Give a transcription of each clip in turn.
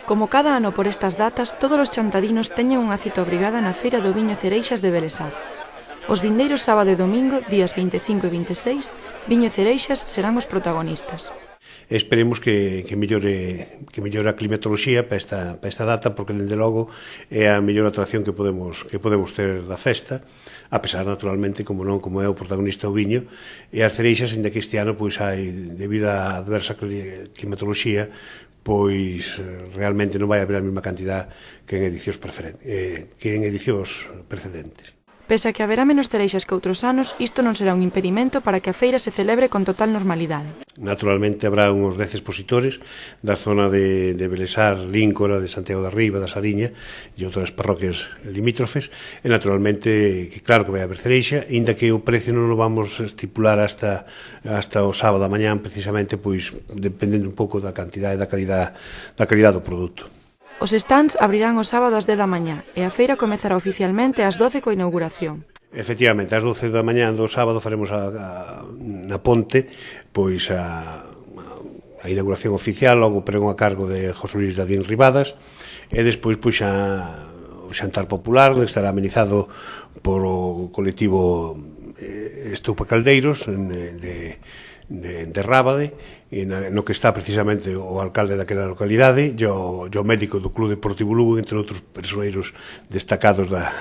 Como cada ano por estas datas, todos os chantadinos teñen unha cita obrigada na Feira do Viño e Cereixas de Belesar. Os vindeiros sábado e domingo, días 25 e 26, Viño e Cereixas serán os protagonistas. Esperemos que mellore a climatoloxía para esta data, porque, dende logo, é a mellor atracción que podemos ter da festa, a pesar, naturalmente, como é o protagonista o viño, e as cereixas, ainda que este ano, pois, hai, debido á adversa climatoloxía, pois, realmente non vai haber a mesma cantidad que en edicións precedentes. Pese a que haberá menos cereixas que outros anos, isto non será un impedimento para que a feira se celebre con total normalidade. Naturalmente, habrá uns 10 expositores da zona de Belesar, Líncora, de Santiago da Riba, da Sariña e outras parroquias limítrofes, e naturalmente, que claro que vai haber cereixa, inda que o precio non o vamos estipular hasta o sábado da mañán, precisamente, pois, dependendo un pouco da cantidade e da calidad do produto. Os stands abrirán o sábado ás 10 da mañá e a feira comezará oficialmente ás 12 coa inauguración. Efectivamente, ás 12 da mañá do sábado faremos na ponte pois a inauguración oficial, logo pregón a cargo de José Luis Dadín Ribadas, e despois pois o xantar popular estará amenizado por o colectivo Estupa Caldeiros de Rábade, no que está precisamente o alcalde daquela localidade e o médico do Club Deportivo Lugo, entre outros persoeiros destacados da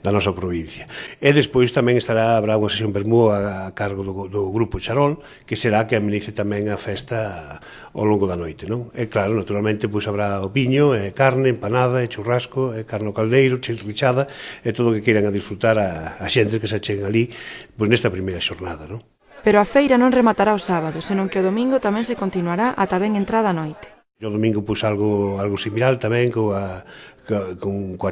nosa provincia. E despois tamén habrá unha sesión vermú a cargo do Grupo Charol, que será que amenice tamén a festa ao longo da noite, non? E claro, naturalmente, pois habrá o viño, carne, empanada, churrasco, carne ao caldeiro, chirrichada, e todo o que queiran a disfrutar a xente que se acheguen ali pois nesta primeira xornada, non? Pero a feira non rematará o sábado, senón que o domingo tamén se continuará ata ben entrada a noite. O domingo, pois, algo similar tamén, coa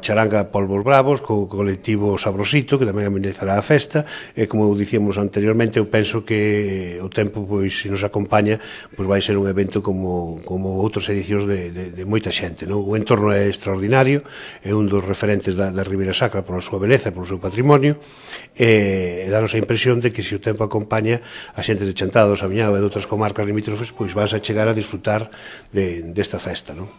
charanga Polvos Bravos, co colectivo Sabrosito, que tamén amenizará a festa, e como dicíamos anteriormente, eu penso que o tempo, pois, se nos acompaña, pois vai ser un evento como outras edicións de moita xente, non? O entorno é extraordinario, é un dos referentes da Ribeira Sacra pola súa beleza, polo seu patrimonio, e danos a impresión de que se o tempo acompaña, a xente de Chantados, a Viñao e de outras comarcas limítrofes, pois vas a chegar a disfrutar desta festa, non?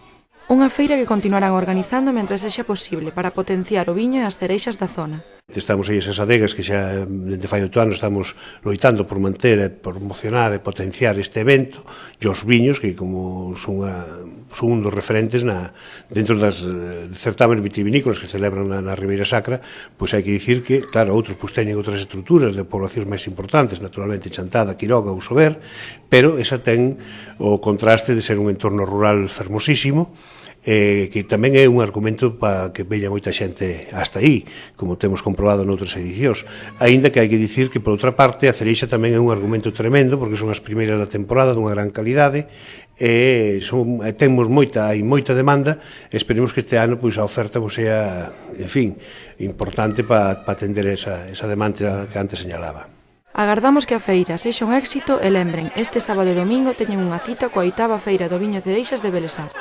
Unha feira que continuarán organizando mentres sexa posible para potenciar o viño e as cereixas da zona. Estamos aí esas adegas que xa dende fai 8 anos estamos loitando por manter e promocionar e potenciar este evento e os viños que como son un dos referentes dentro das certámenes vitivinícolas que celebran na Ribeira Sacra, pois hai que dicir que, claro, outros pois teñen outras estruturas de poblacións máis importantes, naturalmente Chantada, Quiroga ou Sober, pero esa ten o contraste de ser un entorno rural fermosísimo, que tamén é un argumento para que veña moita xente hasta aí, como temos comprobado noutras edicións. Aínda que hai que dicir que, por outra parte, a cereixa tamén é un argumento tremendo, porque son as primeiras da temporada dunha gran calidade, e temos moita demanda, e esperemos que este ano pois a oferta pois sea, en fin, importante para atender esa demanda que antes señalaba. Agardamos que a feira sexa un éxito e lembren, este sábado e domingo teñen unha cita coa 8ª Feira do Viño e Cereixas de Belesar.